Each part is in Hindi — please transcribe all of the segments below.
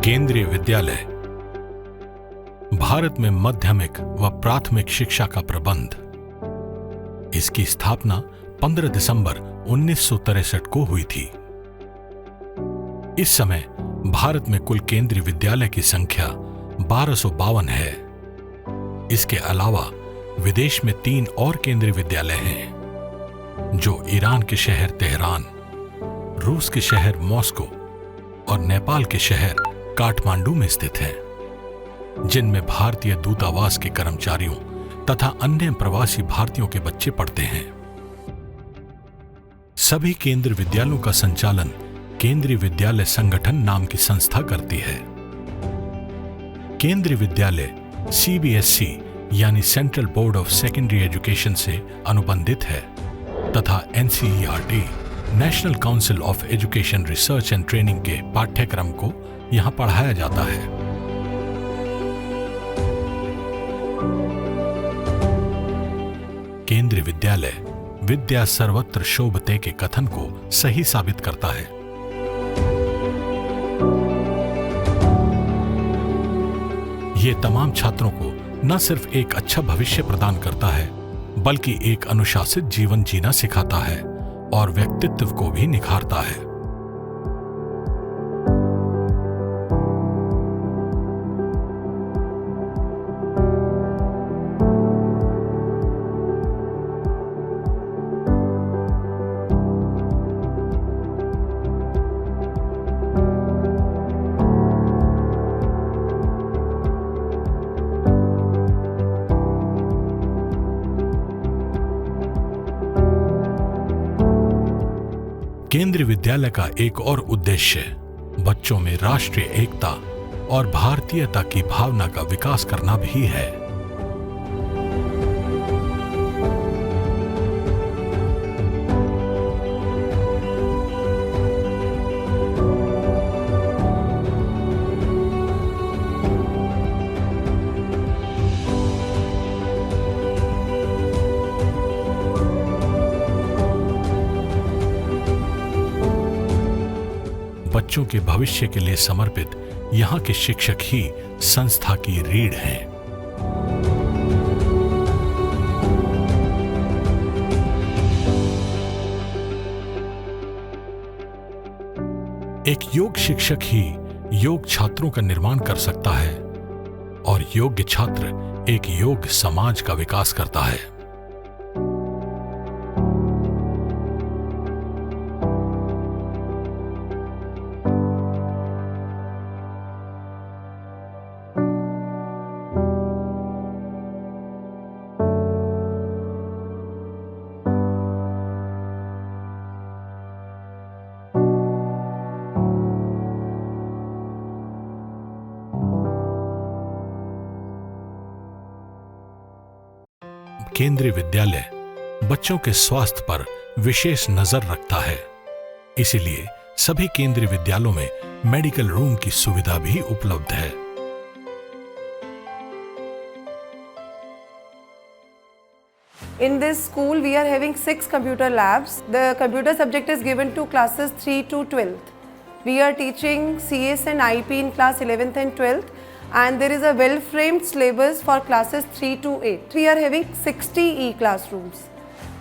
केंद्रीय विद्यालय भारत में माध्यमिक व प्राथमिक शिक्षा का प्रबंध। इसकी स्थापना 15 दिसंबर 1963 को हुई थी। इस समय भारत में कुल केंद्रीय विद्यालय की संख्या 1252 है। इसके अलावा विदेश में 3 और केंद्रीय विद्यालय हैं, जो ईरान के शहर तेहरान, रूस के शहर मॉस्को और नेपाल के शहर काठमांडू में स्थित हैं, जिनमें भारतीय दूतावास के कर्मचारियों तथा अन्य प्रवासी भारतीयों के बच्चे पढ़ते हैं। सभी केंद्रीय विद्यालयों का संचालन केंद्रीय विद्यालय संगठन नाम की संस्था करती है। केंद्रीय विद्यालय CBSE यानी central board of secondary education से अनुबंधित है तथा NCERT national council of education research and training के पाठ्यक्रम को यहां पढ़ाया जाता है। केंद्रीय विद्यालय विद्या सर्वत्र शोभते के कथन को सही साबित करता है। यह तमाम छात्रों को न सिर्फ एक अच्छा भविष्य प्रदान करता है, बल्कि एक अनुशासित जीवन जीना सिखाता है और व्यक्तित्व को भी निखारता है। केंद्रीय विद्यालय का एक और उद्देश्य बच्चों में राष्ट्रीय एकता और भारतीयता की भावना का विकास करना भी है। बच्चों के भविष्य के लिए समर्पित यहाँ के शिक्षक ही संस्था की रीढ़ हैं। एक योग शिक्षक ही योग छात्रों का निर्माण कर सकता है और योग्य छात्र एक योग्य समाज का विकास करता है। केंद्रीय विद्यालय बच्चों के स्वास्थ्य पर विशेष नजर रखता है। इसीलिए सभी केंद्रीय विद्यालयों में मेडिकल रूम की सुविधा भी उपलब्ध है। In this school, we are having 6 computer labs. The computer subject is given to classes 3 to 12th. We are teaching CS and IP in class 11th and 12th. And there is a well-framed syllabus for classes 3 to 8. We are having 60 e-classrooms.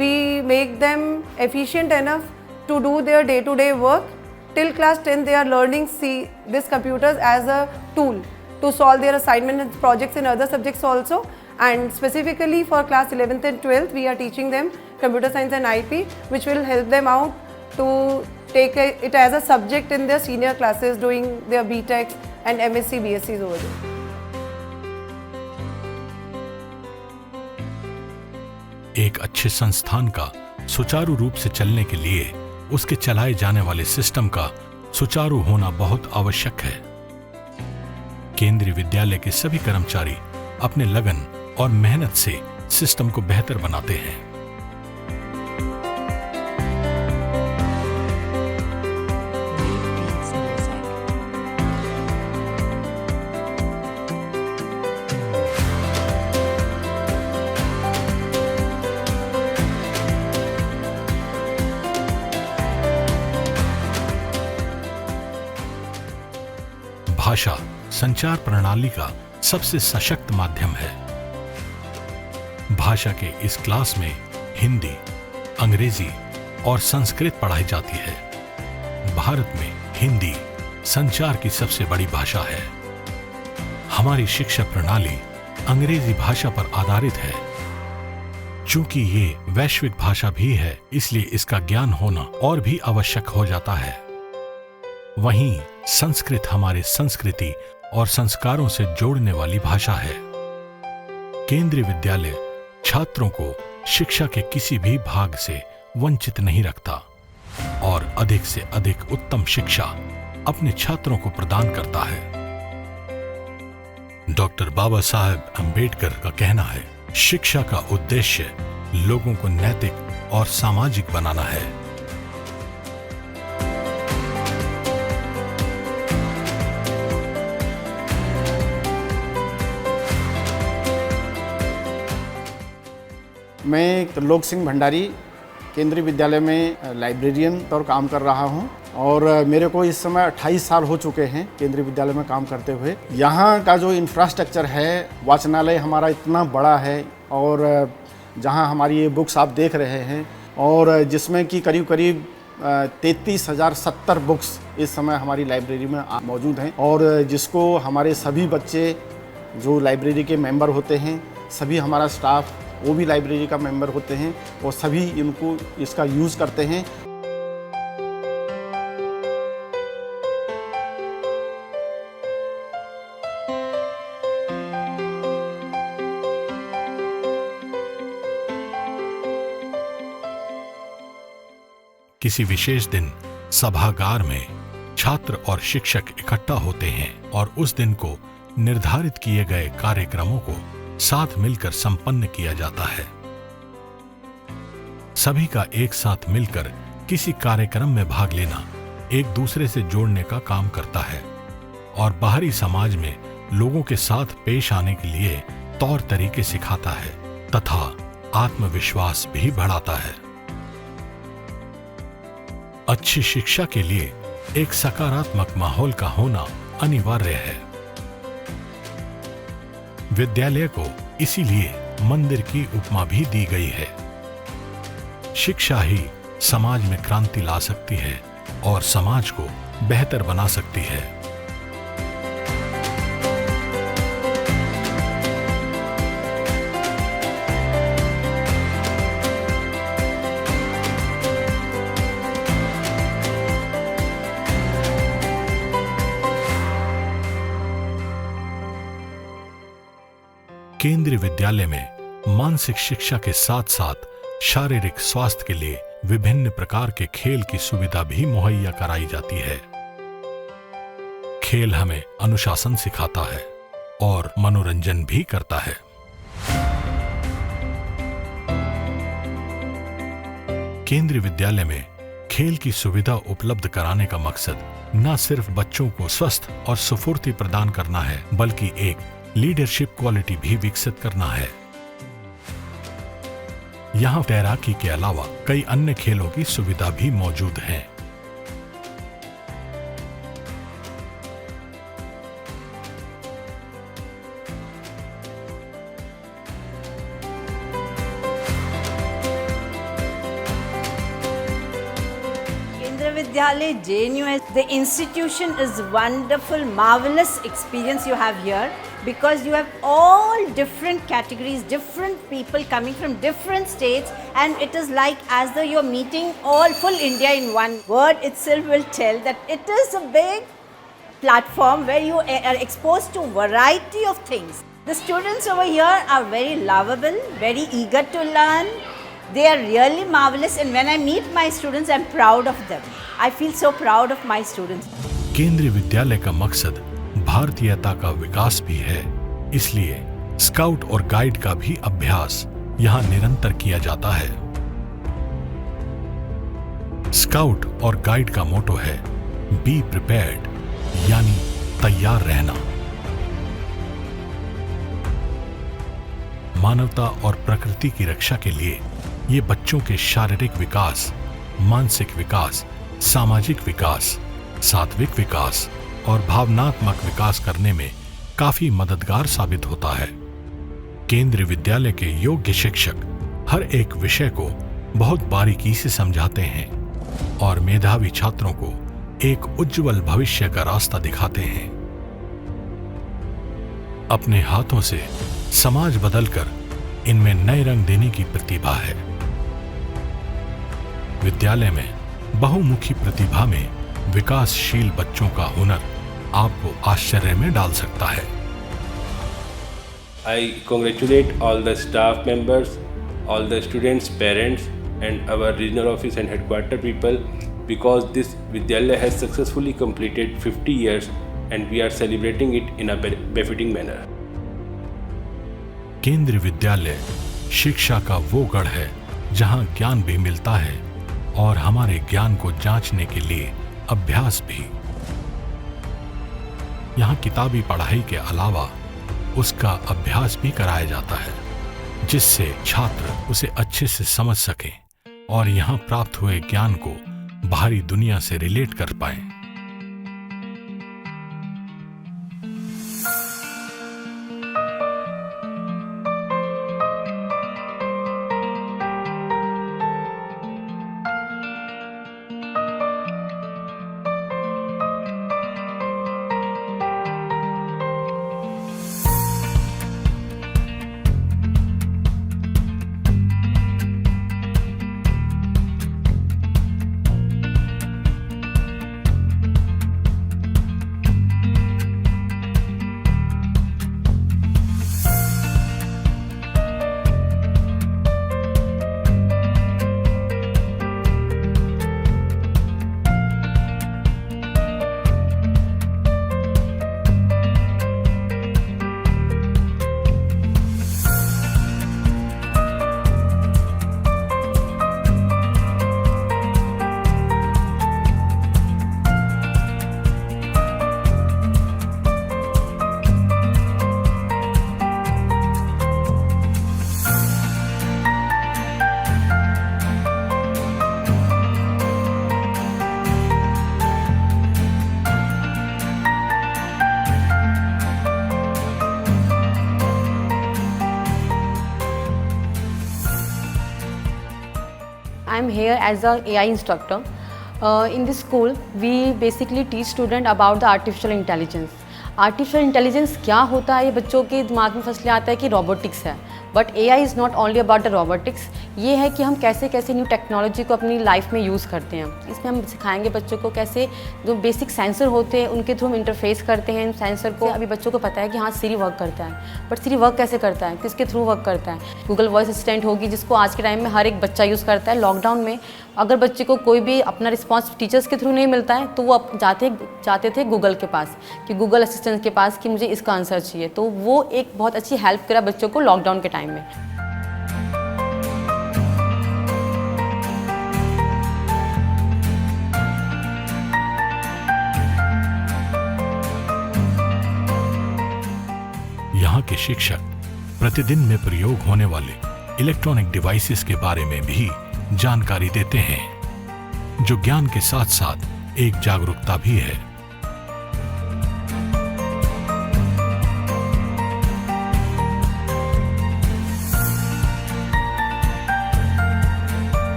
We make them efficient enough to do their day-to-day work. Till class 10, they are learning these computers as a tool to solve their assignments and projects in other subjects also. And specifically for class 11th and 12th, we are teaching them computer science and IP, which will help them out to take it as a subject in their senior classes, doing their BTechs and MSc, BScs over there. एक अच्छे संस्थान का सुचारू रूप से चलने के लिए उसके चलाए जाने वाले सिस्टम का सुचारू होना बहुत आवश्यक है। केंद्रीय विद्यालय के सभी कर्मचारी अपने लगन और मेहनत से सिस्टम को बेहतर बनाते हैं। भाषा संचार प्रणाली का सबसे सशक्त माध्यम है। भाषा के इस क्लास में हिंदी, अंग्रेजी और संस्कृत पढ़ाई जाती है। भारत में हिंदी संचार की सबसे बड़ी भाषा है। हमारी शिक्षा प्रणाली अंग्रेजी भाषा पर आधारित है। चूंकि ये वैश्विक भाषा भी है, इसलिए इसका ज्ञान होना और भी आवश्यक हो जाता है। वहीं संस्कृत हमारी संस्कृति और संस्कारों से जोड़ने वाली भाषा है। केंद्रीय विद्यालय छात्रों को शिक्षा के किसी भी भाग से वंचित नहीं रखता और अधिक से अधिक उत्तम शिक्षा अपने छात्रों को प्रदान करता है। डॉक्टर बाबा साहेब अम्बेडकर का कहना है, शिक्षा का उद्देश्य लोगों को नैतिक और सामाजिक बनाना है। मैं त्रिलोक सिंह भंडारी केंद्रीय विद्यालय में लाइब्रेरियन तौर काम कर रहा हूं और मेरे को इस समय 28 साल हो चुके हैं केंद्रीय विद्यालय में काम करते हुए। यहाँ का जो इंफ्रास्ट्रक्चर है, वाचनालय हमारा इतना बड़ा है और जहाँ हमारी ये बुक्स आप देख रहे हैं और जिसमें कि करीब करीब 33,070 बुक्स इस समय हमारी लाइब्रेरी में मौजूद हैं और जिसको हमारे सभी बच्चे जो लाइब्रेरी के मेंबर होते हैं, सभी हमारा स्टाफ वो भी लाइब्रेरी का मेंबर होते हैं और सभी इनको इसका यूज़ करते हैं। किसी विशेष दिन सभागार में छात्र और शिक्षक इकट्ठा होते हैं और उस दिन को निर्धारित किए गए कार्यक्रमों को साथ मिलकर संपन्न किया जाता है। सभी का एक साथ मिलकर किसी कार्यक्रम में भाग लेना एक दूसरे से जोड़ने का काम करता है और बाहरी समाज में लोगों के साथ पेश आने के लिए तौर तरीके सिखाता है तथा आत्मविश्वास भी बढ़ाता है। अच्छी शिक्षा के लिए एक सकारात्मक माहौल का होना अनिवार्य है। विद्यालय को इसीलिए मंदिर की उपमा भी दी गई है। शिक्षा ही समाज में क्रांति ला सकती है और समाज को बेहतर बना सकती है। केंद्रीय विद्यालय में मानसिक शिक्षा के साथ साथ शारीरिक स्वास्थ्य के लिए विभिन्न प्रकार के खेल की सुविधा भी मुहैया कराई जाती है। खेल हमें अनुशासन सिखाता है और मनोरंजन भी करता है। केंद्रीय विद्यालय में खेल की सुविधा उपलब्ध कराने का मकसद न सिर्फ बच्चों को स्वस्थ और स्फूर्ति प्रदान करना है, बल्कि एक लीडरशिप क्वालिटी भी विकसित करना है। यहाँ तैराकी के अलावा कई अन्य खेलों की सुविधा भी मौजूद है। Kendriya Vidyalaya, JNU, the institution is wonderful, marvelous experience you have here because you have all different categories, different people coming from different states, and it is like as though you're meeting all full India in one. Word itself will tell that it is a big platform where you are exposed to variety of things. The students over here are very lovable, very eager to learn. They are really marvelous, and when I meet my students, I'm proud of them. I feel so proud of my students. केंद्रीय विद्यालय का मकसद भारतीयता का विकास भी है, इसलिए स्काउट और गाइड का भी अभ्यास यहाँ निरंतर किया जाता है। स्काउट और गाइड का मोटो है बी प्रिपेयर्ड, यानी तैयार रहना। मानवता और प्रकृति की रक्षा के लिए ये बच्चों के शारीरिक विकास, मानसिक विकास, सामाजिक विकास, सात्विक विकास और भावनात्मक विकास करने में काफी मददगार साबित होता है। केंद्रीय विद्यालय के योग्य शिक्षक हर एक विषय को बहुत बारीकी से समझाते हैं और मेधावी छात्रों को एक उज्जवल भविष्य का रास्ता दिखाते हैं। अपने हाथों से समाज बदलकर इनमें नए रंग देने की प्रतिभा है। विद्यालय में बहुमुखी प्रतिभा में विकासशील बच्चों का हुनर आपको आश्चर्य में डाल सकता है। I congratulate all the staff members, all the students' parents, and our regional office and headquarter people because this Vidyalaya has successfully completed 50 years and we are celebrating it in a befitting manner. केंद्रीय विद्यालय शिक्षा का वो गढ़ है जहां ज्ञान भी मिलता है और हमारे ज्ञान को जांचने के लिए अभ्यास भी। यहाँ किताबी पढ़ाई के अलावा उसका अभ्यास भी कराया जाता है, जिससे छात्र उसे अच्छे से समझ सकें और यहाँ प्राप्त हुए ज्ञान को बाहरी दुनिया से रिलेट कर पाएं। I'm here as a AI instructor. In this school, we basically teach student about the artificial intelligence. Artificial intelligence क्या होता है, ये बच्चों के दिमाग में फसले आता है कि रोबोटिक्स है, but AI is not only about the robotics. ये है कि हम कैसे कैसे न्यू टेक्नोलॉजी को अपनी लाइफ में यूज़ करते हैं। इसमें हम सिखाएंगे बच्चों को कैसे जो बेसिक सेंसर होते हैं उनके थ्रू हम इंटरफेस करते हैं सेंसर को। अभी बच्चों को पता है कि हाँ सिरी वर्क करता है, बट सिरी वर्क कैसे करता है, किसके थ्रू वर्क करता है। गूगल वॉइस असिस्टेंट होगी जिसको आज के टाइम में हर एक बच्चा यूज़ करता है। लॉकडाउन में अगर बच्चे को कोई भी अपना रिस्पॉन्स टीचर्स के थ्रू नहीं मिलता है तो वो जाते थे गूगल के पास कि गूगल असिस्टेंट के पास कि मुझे इसका आंसर चाहिए। तो वो एक बहुत अच्छी हेल्प करा बच्चों को लॉकडाउन के टाइम में। यहाँ के शिक्षक प्रतिदिन में प्रयोग होने वाले इलेक्ट्रॉनिक डिवाइसेस के बारे में भी जानकारी देते हैं, जो ज्ञान के साथ साथ एक जागरूकता भी है।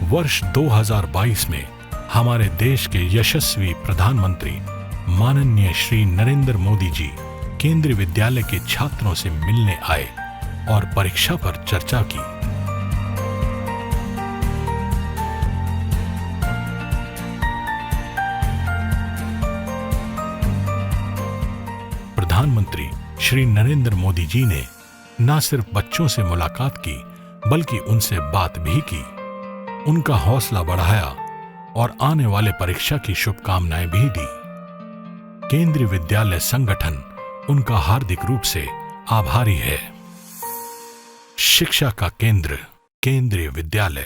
वर्ष 2022 में हमारे देश के यशस्वी प्रधानमंत्री माननीय श्री नरेंद्र मोदी जी केंद्रीय विद्यालय के छात्रों से मिलने आए और परीक्षा पर चर्चा की। प्रधानमंत्री श्री नरेंद्र मोदी जी ने न सिर्फ बच्चों से मुलाकात की बल्कि उनसे बात भी की, उनका हौसला बढ़ाया और आने वाले परीक्षा की शुभकामनाएं भी दी। केंद्रीय विद्यालय संगठन उनका हार्दिक रूप से आभारी है। शिक्षा का केंद्र केंद्रीय विद्यालय।